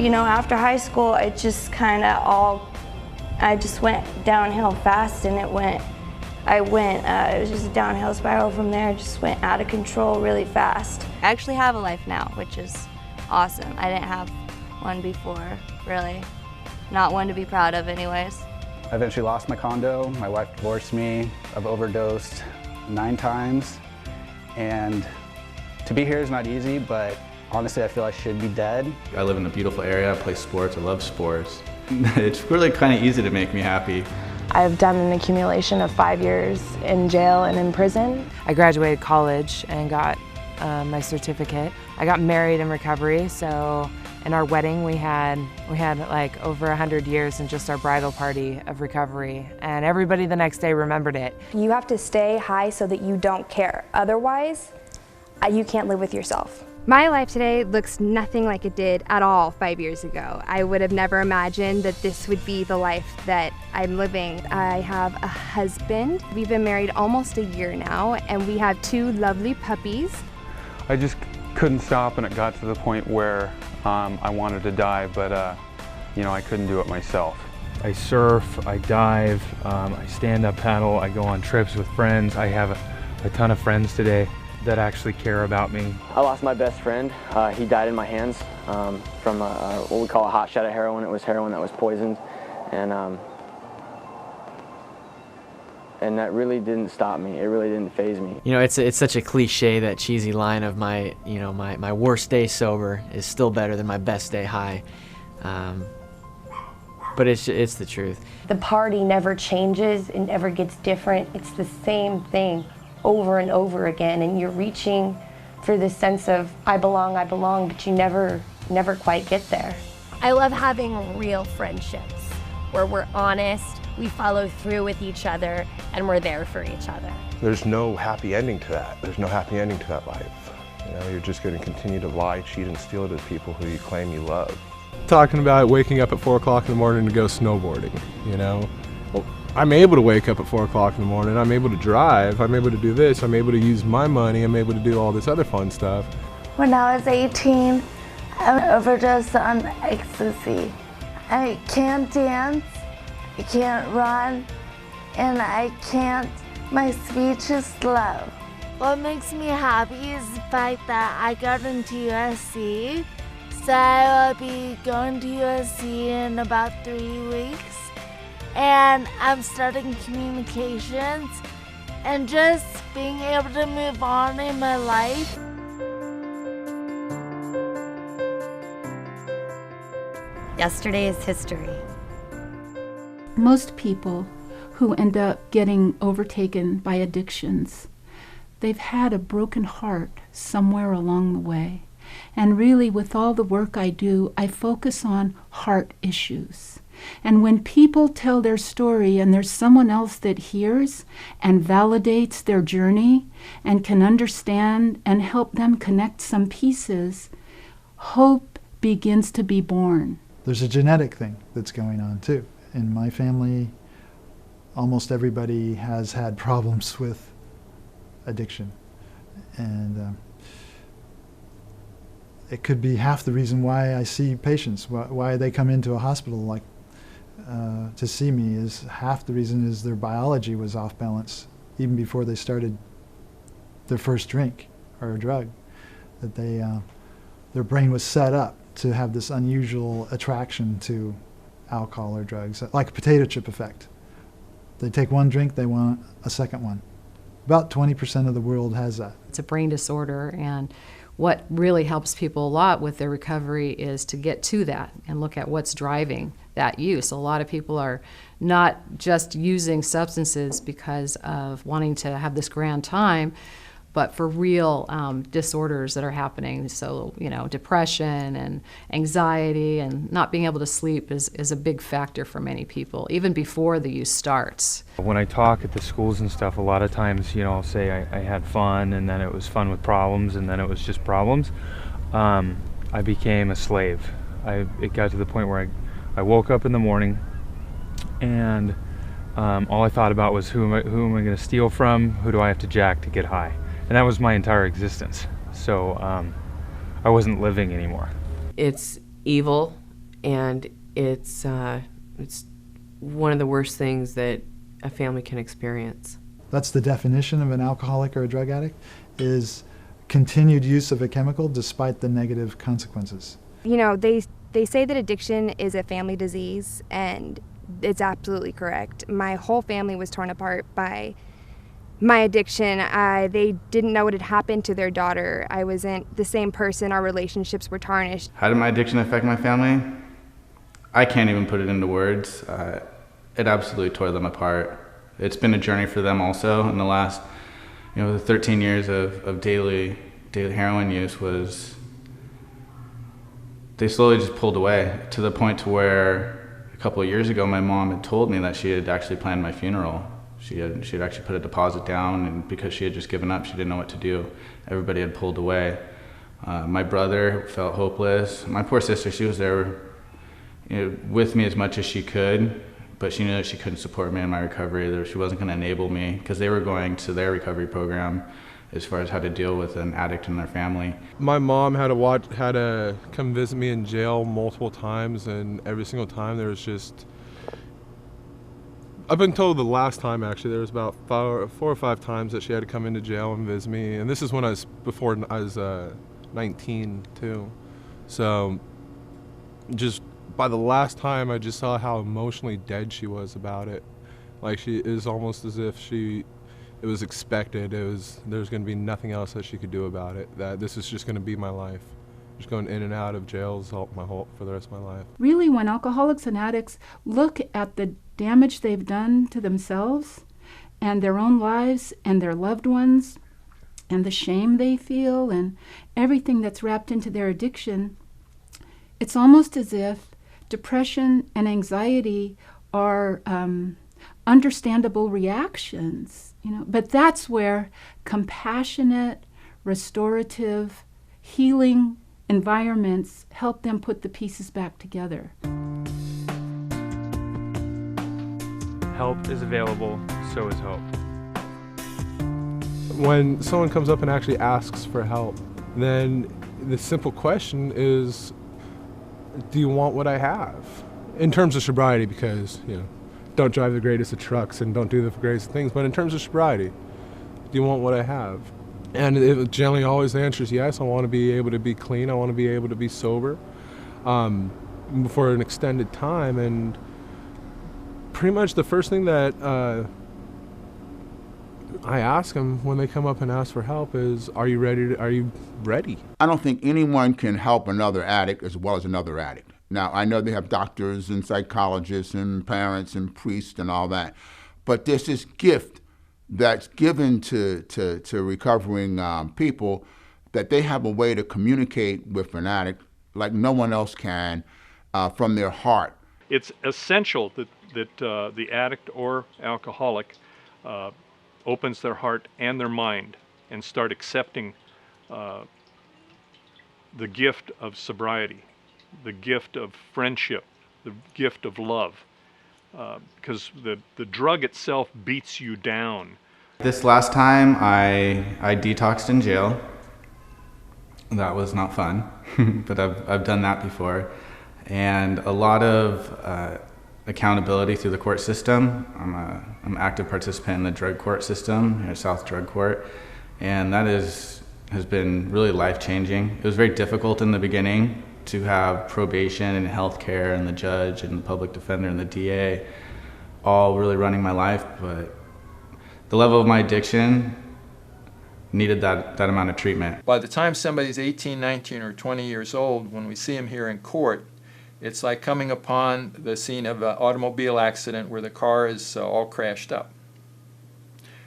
you know, after high school, it just kind of I just went downhill fast, and it was just a downhill spiral from there. It just went out of control really fast. I actually have a life now, which is awesome. I didn't have one before, really. Not one to be proud of anyways. I eventually lost my condo. My wife divorced me. I've overdosed 9 times. And to be here is not easy, but honestly, I feel I should be dead. I live in a beautiful area. I play sports. I love sports. It's really kind of easy to make me happy. I've done an accumulation of 5 years in jail and in prison. I graduated college and got my certificate. I got married in recovery, so in our wedding we had like over 100 years in just our bridal party of recovery, and everybody the next day remembered it. You have to stay high so that you don't care. Otherwise, you can't live with yourself. My life today looks nothing like it did at all 5 years ago. I would have never imagined that this would be the life that I'm living. I have a husband. We've been married almost a year now, and we have 2 lovely puppies. I just couldn't stop, and it got to the point where I wanted to die, but you know, I couldn't do it myself. I surf, I dive, I stand-up paddle, I go on trips with friends. I have a ton of friends today that actually care about me. I lost my best friend. He died in my hands from what we call a hot shot of heroin. It was heroin that was poisoned, and that really didn't stop me. It really didn't faze me. You know, it's such a cliche, that cheesy line of my worst day sober is still better than my best day high. But it's the truth. The party never changes, it never gets different. It's the same thing over and over again, and you're reaching for this sense of I belong, but you never quite get there. I love having real friendships where we're honest, we follow through with each other, and we're there for each other. There's no happy ending to that. There's no happy ending to that life. You know, you're just going to continue to lie, cheat, and steal to people who you claim you love. Talking about waking up at 4 o'clock in the morning to go snowboarding, you know? Well, I'm able to wake up at 4 o'clock in the morning, I'm able to drive, I'm able to do this, I'm able to use my money, I'm able to do all this other fun stuff. When I was 18, I overdosed on ecstasy. I can't dance, I can't run, and my speech is slow. What makes me happy is the fact that I got into USC, so I will be going to USC in about 3 weeks. And I'm studying communications and just being able to move on in my life. Yesterday is history. Most people who end up getting overtaken by addictions, they've had a broken heart somewhere along the way. And really, with all the work I do, I focus on heart issues. And when people tell their story and there's someone else that hears and validates their journey and can understand and help them connect some pieces, hope begins to be born. There's a genetic thing that's going on too. In my family, almost everybody has had problems with addiction. And it could be half the reason why I see patients, why they come into a hospital to see me, is half the reason is their biology was off balance even before they started their first drink or a drug. That their brain was set up to have this unusual attraction to alcohol or drugs, like a potato chip effect. They take one drink, they want a second one. About 20% of the world has that. It's a brain disorder, and what really helps people a lot with their recovery is to get to that and look at what's driving that use. A lot of people are not just using substances because of wanting to have this grand time, but for real disorders that are happening. So, you know, depression and anxiety and not being able to sleep is a big factor for many people, even before the use starts. When I talk at the schools and stuff, a lot of times, you know, I'll say I had fun, and then it was fun with problems, and then it was just problems. I became a slave. It got to the point where I woke up in the morning, and all I thought about was who am I going to steal from? Who do I have to jack to get high? And that was my entire existence. So I wasn't living anymore. It's evil, and it's one of the worst things that a family can experience. That's the definition of an alcoholic or a drug addict, is continued use of a chemical despite the negative consequences. You know, they say that addiction is a family disease, and it's absolutely correct. My whole family was torn apart by my addiction. They didn't know what had happened to their daughter. I wasn't the same person. Our relationships were tarnished. How did my addiction affect my family? I can't even put it into words. It absolutely tore them apart. It's been a journey for them also. In the last, the 13 years of daily heroin use was, they slowly just pulled away to the point to where a couple of years ago my mom had told me that she had actually planned my funeral. She had actually put a deposit down, and because she had just given up, she didn't know what to do. Everybody had pulled away. My brother felt hopeless. My poor sister, she was there with me as much as she could, but she knew that she couldn't support me in my recovery, that she wasn't going to enable me, because they were going to their recovery program as far as how to deal with an addict in their family. My mom had to come visit me in jail multiple times, and every single time there was just, I've been told the last time actually, there was about 4 or 5 times that she had to come into jail and visit me, and this is when before I was 19 too. So just by the last time, I just saw how emotionally dead she was about it. Like, it was almost as if it was expected. There's going to be nothing else that she could do about it. That this is just going to be my life. Just going in and out of jails for the rest of my life. Really, when alcoholics and addicts look at the damage they've done to themselves and their own lives and their loved ones, and the shame they feel and everything that's wrapped into their addiction, it's almost as if depression and anxiety are understandable reactions, But that's where compassionate, restorative, healing environments help them put the pieces back together. Help is available, so is hope. When someone comes up and actually asks for help, then the simple question is, do you want what I have? In terms of sobriety, because, don't drive the greatest of trucks and don't do the greatest things, but in terms of sobriety, do you want what I have? And generally always the answer is yes. I want to be able to be clean. I want to be able to be sober for an extended time. And pretty much the first thing that I ask them when they come up and ask for help is, are you ready? I don't think anyone can help another addict as well as another addict. Now, I know they have doctors and psychologists and parents and priests and all that, but there's this gift that's given to recovering people, that they have a way to communicate with an addict like no one else can from their heart. It's essential that the addict or alcoholic opens their heart and their mind and start accepting the gift of sobriety, the gift of friendship, the gift of love, because the drug itself beats you down. This last time I detoxed in jail. That was not fun, but I've done that before. And a lot of accountability through the court system. I'm an active participant in the drug court system here at South Drug Court, and that has been really life-changing. It was very difficult in the beginning to have probation and healthcare and the judge and the public defender and the DA all really running my life, but the level of my addiction needed that amount of treatment. By the time somebody's 18, 19, or 20 years old, when we see them here in court, it's like coming upon the scene of an automobile accident where the car is all crashed up.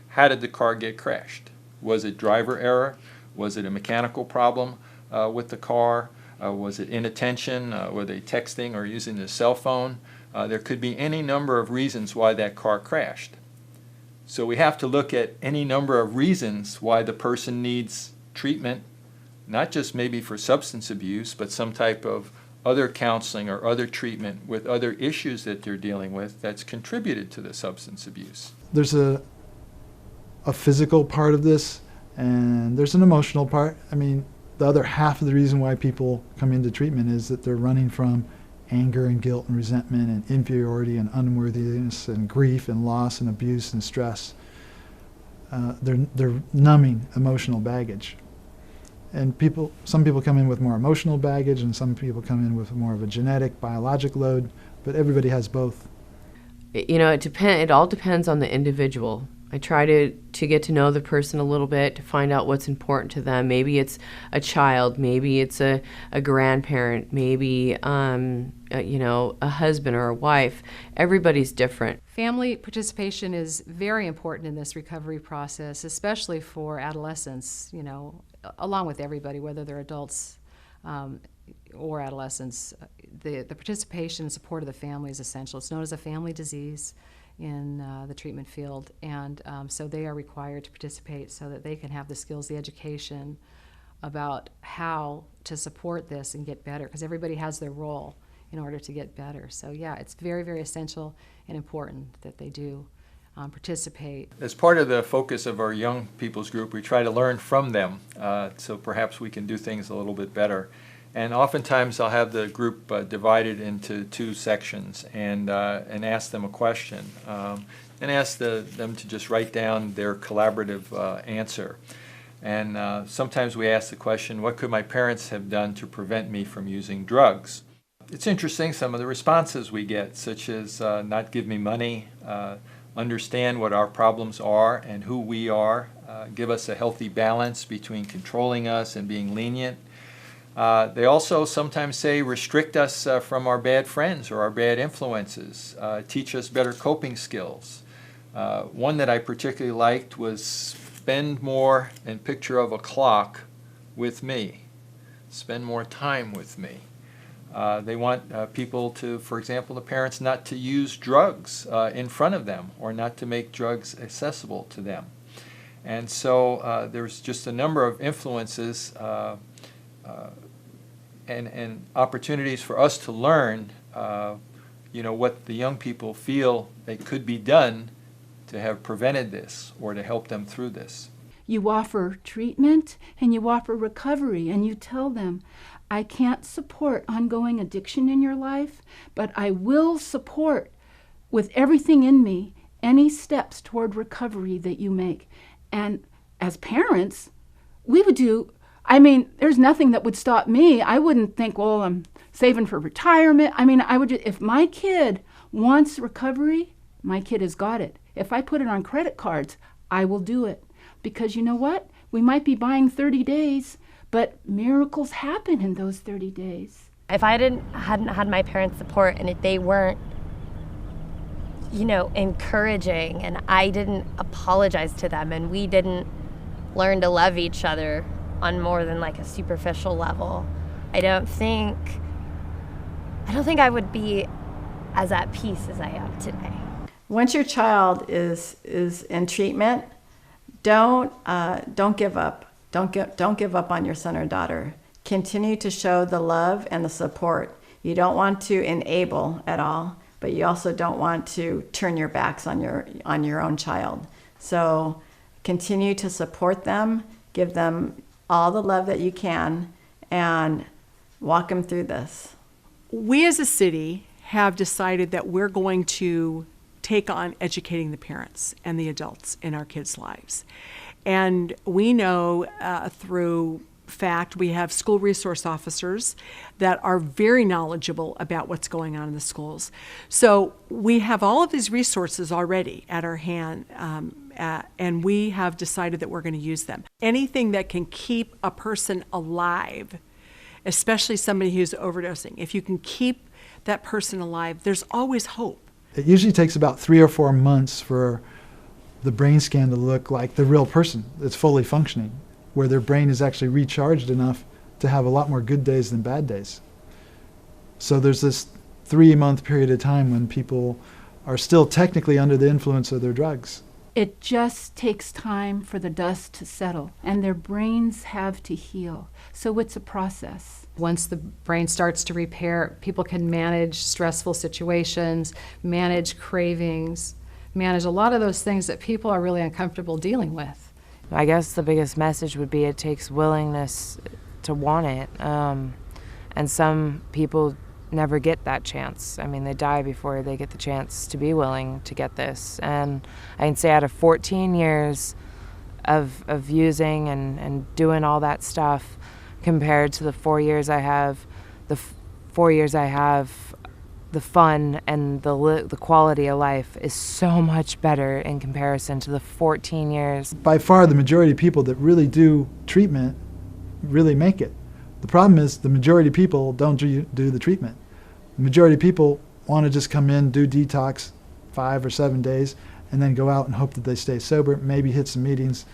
How did the car get crashed? Was it driver error? Was it a mechanical problem with the car? Was it inattention? Were they texting or using their cell phone? There could be any number of reasons why that car crashed. So we have to look at any number of reasons why the person needs treatment, not just maybe for substance abuse, but some type of other counseling or other treatment with other issues that they're dealing with that's contributed to the substance abuse. There's a physical part of this, and there's an emotional part. I mean, the other half of the reason why people come into treatment is that they're running from anger and guilt and resentment and inferiority and unworthiness and grief and loss and abuse and stress. They're numbing emotional baggage. And some people come in with more emotional baggage, and some people come in with more of a genetic, biologic load, but everybody has both. You know, it all depends on the individual. I try to get to know the person a little bit, to find out what's important to them. Maybe it's a child, maybe it's a grandparent, maybe a husband or a wife. Everybody's different. Family participation is very important in this recovery process, especially for adolescents, you know, along with everybody, whether they're adults or adolescents. The participation and support of the family is essential. It's known as a family disease in the treatment field, and so they are required to participate so that they can have the skills, the education about how to support this and get better, because everybody has their role in order to get better. So yeah, it's very, very essential and important that they do participate. As part of the focus of our young people's group, we try to learn from them, so perhaps we can do things a little bit better. And oftentimes I'll have the group divided into two sections and ask them a question and ask them to just write down their collaborative answer. And sometimes we ask the question, what could my parents have done to prevent me from using drugs? It's interesting, some of the responses we get, such as not give me money, understand what our problems are and who we are, give us a healthy balance between controlling us and being lenient. They also sometimes say restrict us from our bad friends or our bad influences, teach us better coping skills. One that I particularly liked was spend more and picture of a clock with me, spend more time with me. They want people to, for example, the parents not to use drugs in front of them or not to make drugs accessible to them. And so there's just a number of influences and opportunities for us to learn, what the young people feel that could be done to have prevented this or to help them through this. You offer treatment and you offer recovery, and you tell them, I can't support ongoing addiction in your life, but I will support with everything in me any steps toward recovery that you make. And as parents, we would do, there's nothing that would stop me. I wouldn't think, well, I'm saving for retirement. I would, if my kid wants recovery, my kid has got it. If I put it on credit cards, I will do it. Because you know what? We might be buying 30 days, but miracles happen in those 30 days. If I hadn't had my parents' support and if they weren't, encouraging, and I didn't apologize to them and we didn't learn to love each other on more than like a superficial level, I don't think I would be as at peace as I am today. Once your child is in treatment, don't give up. Don't give up on your son or daughter. Continue to show the love and the support. You don't want to enable at all, but you also don't want to turn your backs on your own child. So continue to support them, give them all the love that you can, and walk them through this. We as a city have decided that we're going to take on educating the parents and the adults in our kids' lives. And we know through fact, we have school resource officers that are very knowledgeable about what's going on in the schools. So we have all of these resources already at our hand, and we have decided that we're going to use them. Anything that can keep a person alive, especially somebody who's overdosing, if you can keep that person alive, there's always hope. It usually takes about 3 or 4 months for the brain scan to look like the real person that's fully functioning, where their brain is actually recharged enough to have a lot more good days than bad days. So there's this 3-month period of time when people are still technically under the influence of their drugs. It just takes time for the dust to settle, and their brains have to heal. So it's a process. Once the brain starts to repair, people can manage stressful situations, manage cravings, manage a lot of those things that people are really uncomfortable dealing with. I guess the biggest message would be it takes willingness to want it. And some people never get that chance. I mean, they die before they get the chance to be willing to get this. And I can say out of 14 years of using and doing all that stuff, compared to the 4 years I have, the 4 years I have, the fun and the quality of life is so much better in comparison to the 14 years. By far, the majority of people that really do treatment really make it. The problem is the majority of people don't do the treatment. The majority of people want to just come in, do detox 5 or 7 days, and then go out and hope that they stay sober, maybe hit some meetings.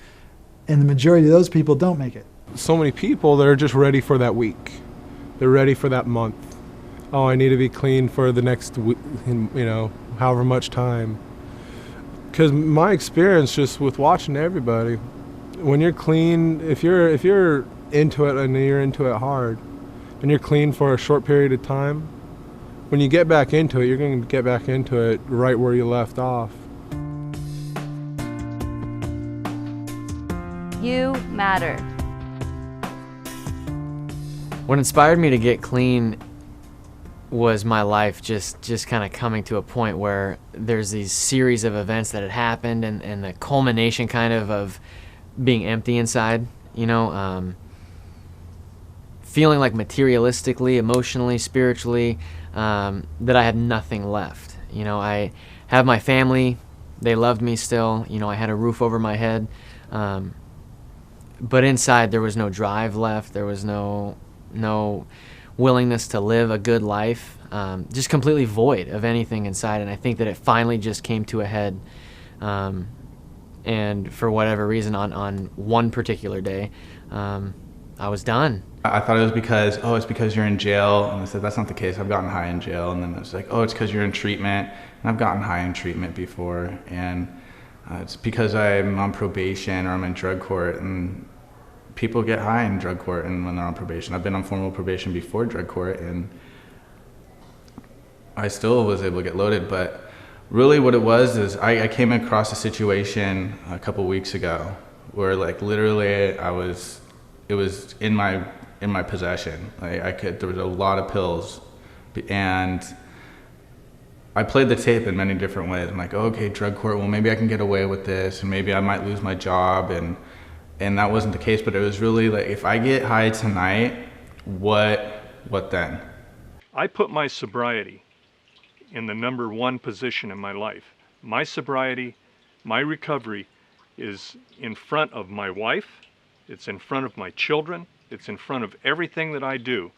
And the majority of those people don't make it. So many people that are just ready for that week. They're ready for that month. Oh, I need to be clean for the next week, however much time. Because my experience just with watching everybody, when you're clean, if you're into it and you're into it hard, and you're clean for a short period of time, when you get back into it, you're going to get back into it right where you left off. You matter. What inspired me to get clean was my life just kind of coming to a point where there's these series of events that had happened, and the culmination kind of being empty inside, feeling like materialistically, emotionally, spiritually, that I had nothing left. I have my family, they loved me still, I had a roof over my head, but inside there was no drive left, there was no willingness to live a good life, just completely void of anything inside. And I think that it finally just came to a head, and for whatever reason on one particular day, I was done. I thought it was because, it's because you're in jail, and I said that's not the case. I've gotten high in jail. And then it was like, it's because you're in treatment, and I've gotten high in treatment before, and it's because I'm on probation or I'm in drug court, and people get high in drug court and when they're on probation. I've been on formal probation before drug court, and I still was able to get loaded. But really what it was is I came across a situation a couple weeks ago where literally it was in my possession. There was a lot of pills, and I played the tape in many different ways. I'm like, okay, drug court, well maybe I can get away with this, and maybe I might lose my job, and that wasn't the case. But it was really like, if I get high tonight, what then? I put my sobriety in the number one position in my life. My sobriety, my recovery is in front of my wife, it's in front of my children, it's in front of everything that I do.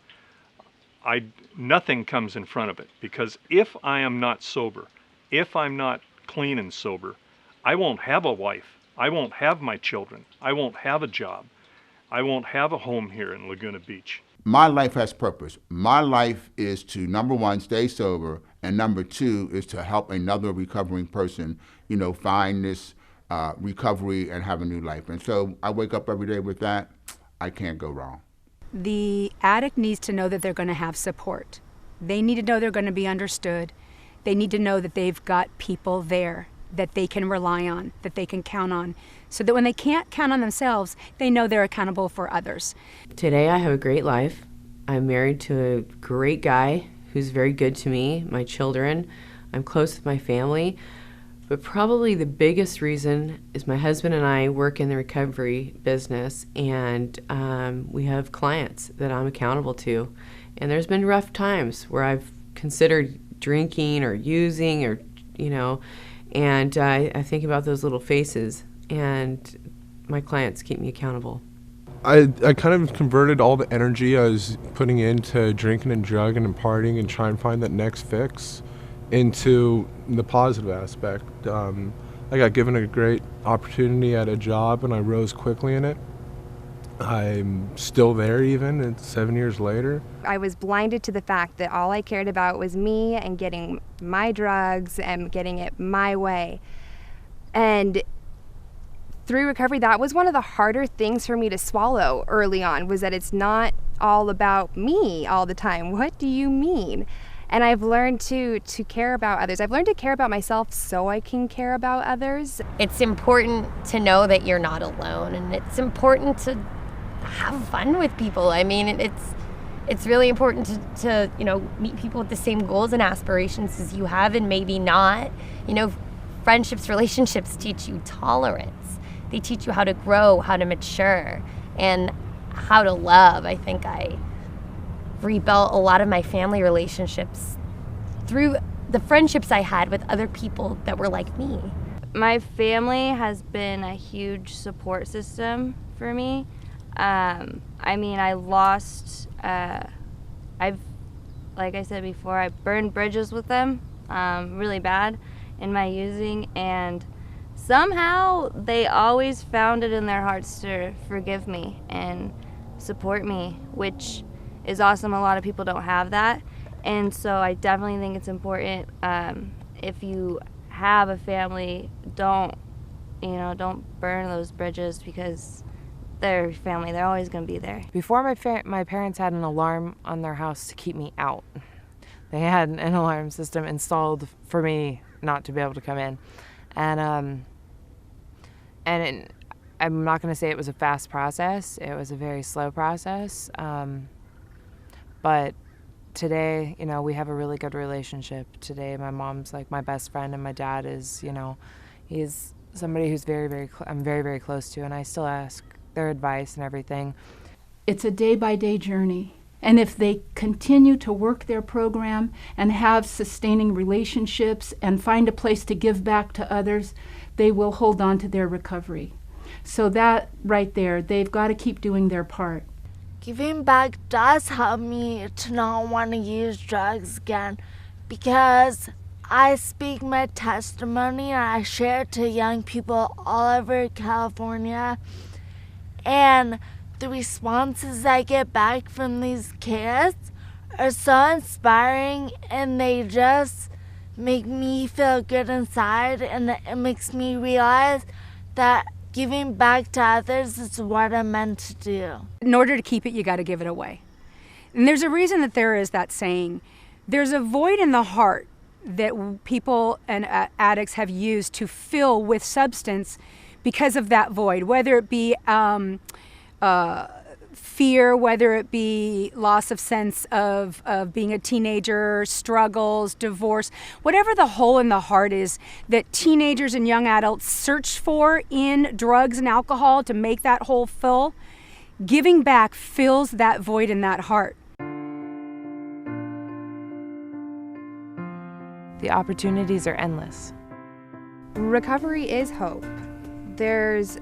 Nothing comes in front of it, because if I am not sober, if I'm not clean and sober, I won't have a wife, I won't have my children, I won't have a job, I won't have a home here in Laguna Beach. My life has purpose. My life is to, number one, stay sober, and number two is to help another recovering person, find this recovery and have a new life. And so I wake up every day with that. I can't go wrong. The addict needs to know that they're going to have support. They need to know they're going to be understood. They need to know that they've got people there that they can rely on, that they can count on, so that when they can't count on themselves, they know they're accountable for others. Today I have a great life. I'm married to a great guy who's very good to me, my children. I'm close with my family. But probably the biggest reason is my husband and I work in the recovery business, and we have clients that I'm accountable to. And there's been rough times where I've considered drinking or using or, and I think about those little faces, and my clients keep me accountable. I kind of converted all the energy I was putting into drinking and drugging and partying and trying to find that next fix into the positive aspect. I got given a great opportunity at a job, and I rose quickly in it. I'm still there even, it's 7 years later. I was blinded to the fact that all I cared about was me and getting my drugs and getting it my way. And through recovery, that was one of the harder things for me to swallow early on, was that it's not all about me all the time. What do you mean? And I've learned to care about others. I've learned to care about myself so I can care about others. It's important to know that you're not alone, and it's important to have fun with people. I mean, It's really important to meet people with the same goals and aspirations as you have, and maybe not. Friendships, relationships teach you tolerance. They teach you how to grow, how to mature, and how to love. I think I rebuilt a lot of my family relationships through the friendships I had with other people that were like me. My family has been a huge support system for me. I lost, like I said before, I burned bridges with them really bad in my using, and somehow they always found it in their hearts to forgive me and support me, which is awesome. A lot of people don't have that, and so I definitely think it's important. If you have a family, don't burn those bridges, because they're family. They're always going to be there. Before my parents had an alarm on their house to keep me out. They had an alarm system installed for me not to be able to come in, and I'm not going to say it was a fast process. It was a very slow process, but today, we have a really good relationship. Today, my mom's like my best friend, and my dad is, he's somebody who's I'm very, very close to, and I still ask their advice and everything. It's a day-by-day journey. And if they continue to work their program and have sustaining relationships and find a place to give back to others, they will hold on to their recovery. So that right there, they've got to keep doing their part. Giving back does help me to not want to use drugs again, because I speak my testimony and I share it to young people all over California, and the responses I get back from these kids are so inspiring, and they just make me feel good inside, and it makes me realize that giving back to others is what I'm meant to do. In order to keep it, you got to give it away. And there's a reason that there is that saying. There's a void in the heart that people and addicts have used to fill with substance because of that void, whether it be fear, whether it be loss of sense of being a teenager, struggles, divorce, whatever the hole in the heart is that teenagers and young adults search for in drugs and alcohol to make that hole fill, giving back fills that void in that heart. The opportunities are endless. Recovery is hope. There's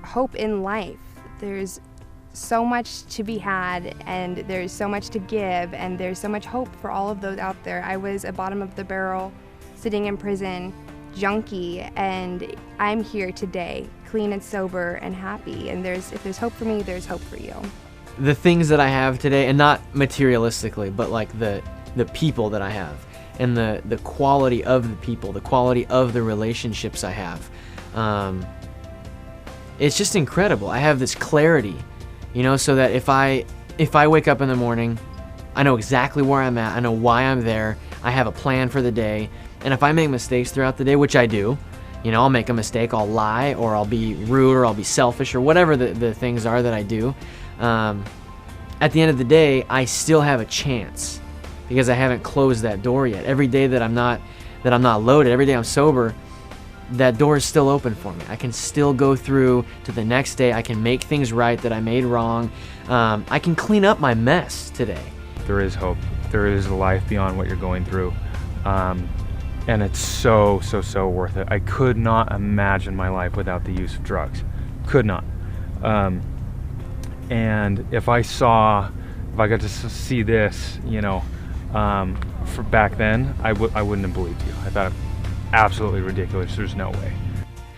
hope in life. There's so much to be had, and there's so much to give, and there's so much hope for all of those out there. I was a bottom of the barrel, sitting in prison, junkie, and I'm here today, clean and sober and happy. And if there's hope for me, there's hope for you. The things that I have today, and not materialistically, but like the people that I have, and the quality of the people, the quality of the relationships I have. It's just incredible. I have this clarity, so that if I wake up in the morning, I know exactly where I'm at, I know why I'm there, I have a plan for the day, and if I make mistakes throughout the day, which I do, I'll make a mistake, I'll lie, or I'll be rude, or I'll be selfish, or whatever the things are that I do, at the end of the day, I still have a chance, because I haven't closed that door yet. Every day that I'm not loaded, every day I'm sober, that door is still open for me. I can still go through to the next day. I can make things right that I made wrong. I can clean up my mess today. There is hope. There is a life beyond what you're going through. And it's so worth it. I could not imagine my life without the use of drugs. Could not. And if I got to see this, for back then, I wouldn't have believed you. I thought it absolutely ridiculous. There's no way.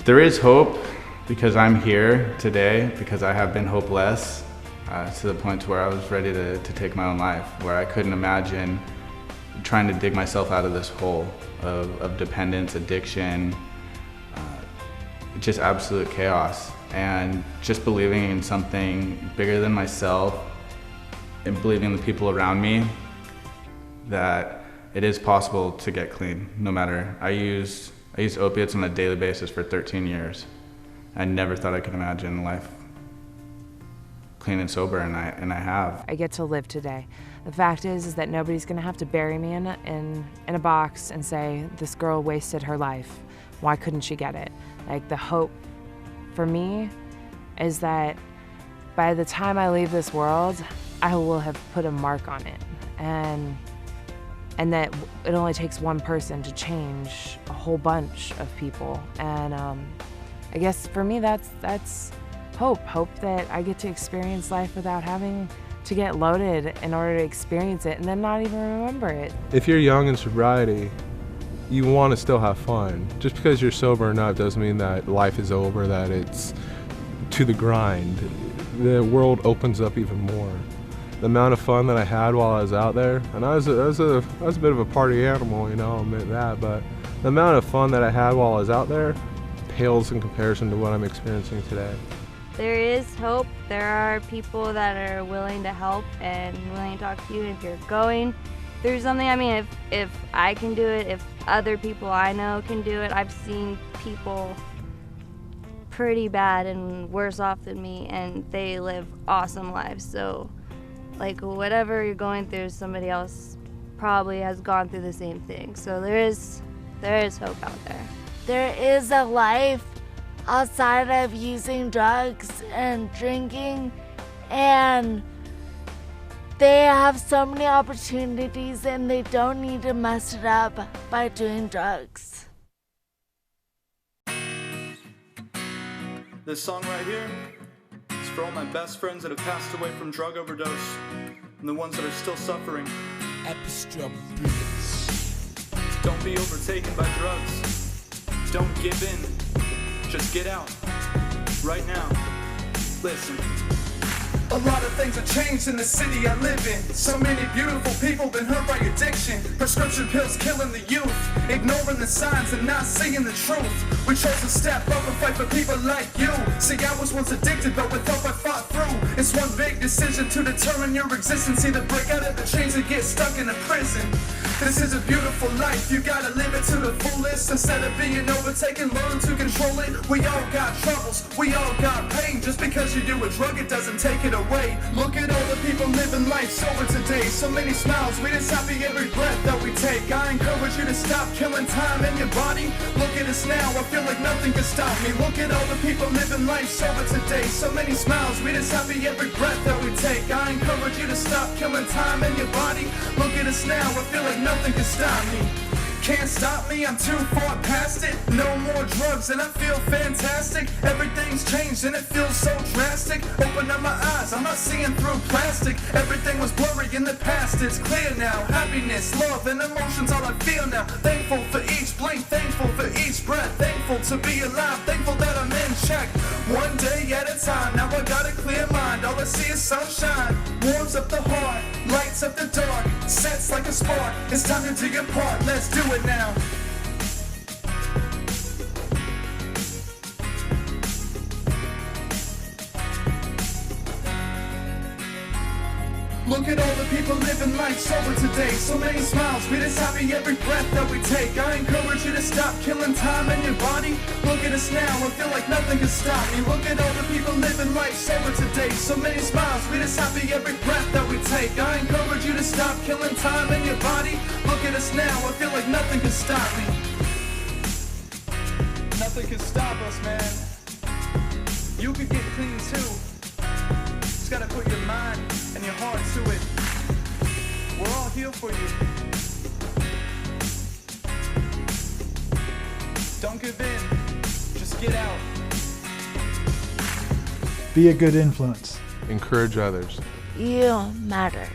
There is hope, because I'm here today, because I have been hopeless to the point to where I was ready to take my own life, where I couldn't imagine trying to dig myself out of this hole of dependence, addiction, just absolute chaos, and just believing in something bigger than myself and believing in the people around me that it is possible to get clean, no matter. I used opiates on a daily basis for 13 years. I never thought I could imagine life clean and sober, and I have. I get to live today. The fact is that nobody's gonna have to bury me in a box and say, this girl wasted her life. Why couldn't she get it? Like, the hope for me is that by the time I leave this world, I will have put a mark on it. And that it only takes one person to change a whole bunch of people. And I guess for me, that's hope that I get to experience life without having to get loaded in order to experience it and then not even remember it. If you're young in sobriety, you want to still have fun. Just because you're sober enough doesn't mean that life is over, that it's to the grind. The world opens up even more. The amount of fun that I had while I was out there, and I was a bit of a party animal, you know, I'll admit that, but the amount of fun that I had while I was out there pales in comparison to what I'm experiencing today. There is hope. There are people that are willing to help and willing to talk to you if you're going through something. I mean, if I can do it, if other people I know can do it, I've seen people pretty bad and worse off than me, and they live awesome lives. So, like, whatever you're going through, somebody else probably has gone through the same thing. So there is hope out there. There is a life outside of using drugs and drinking, and they have so many opportunities and they don't need to mess it up by doing drugs. This song right here is for all my best friends that have passed away from drug overdose and the ones that are still suffering. Don't be overtaken by drugs. Don't give in. Just get out. Right now. Listen. A lot of things have changed in the city I live in. So many beautiful people been hurt by addiction. Prescription pills killing the youth. Ignoring the signs and not seeing the truth. We chose to step up and fight for people like you. See, I was once addicted, but with hope I fought through. It's one big decision to determine your existence. Either break out of the chains or get stuck in a prison. This is a beautiful life, you gotta live it to the fullest. Instead of being overtaken, learn to control it. We all got troubles, we all got pain. Just because you do a drug, it doesn't take it away. Look at all the people living life sober today. So many smiles, we just happy every breath that we take. I encourage you to stop killing time in your body. Look at us now, I feel like nothing can stop me. Look at all the people living life sober today. So many smiles, we just happy every breath that we take. I encourage you to stop killing time in your body. Look at us now, I feel like nothing can stop me. Can't stop me, I'm too far past it. No more drugs and I feel fantastic. Everything's changed and it feels so drastic. Open up my eyes, I'm not seeing through plastic. Everything was blurry in the past, it's clear now. Happiness, love, and emotions all I feel now. Thankful for each blink, thankful for each breath. Thankful to be alive, thankful that I'm in check. One day at a time, now I got a clear mind. All I see is sunshine, warms up the heart, lights up the dark, sets like a spark. It's time to dig apart, let's do it now. Look at all the people living life sober today. So many smiles, we just happy every breath that we take. I encourage you to stop killing time in your body. Look at us now, I feel like nothing can stop me. Look at all the people living life sober today. So many smiles, we just happy every breath that we take. I encourage you to stop killing time in your body. Look at us now, I feel like nothing can stop me. Nothing can stop us, man. You could get clean too. Just gotta put your mind and your heart to it. We're all here for you. Don't give in. Just get out. Be a good influence. Encourage others. You matter.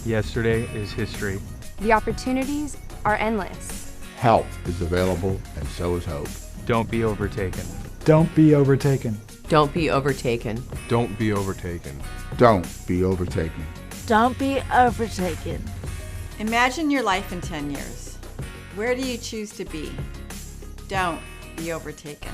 Yesterday is history. The opportunities are endless. Help is available, and so is hope. Don't be overtaken. Don't be overtaken. Don't be overtaken. Don't be overtaken. Don't be overtaken. Don't be overtaken. Imagine your life in 10 years. Where do you choose to be? Don't be overtaken.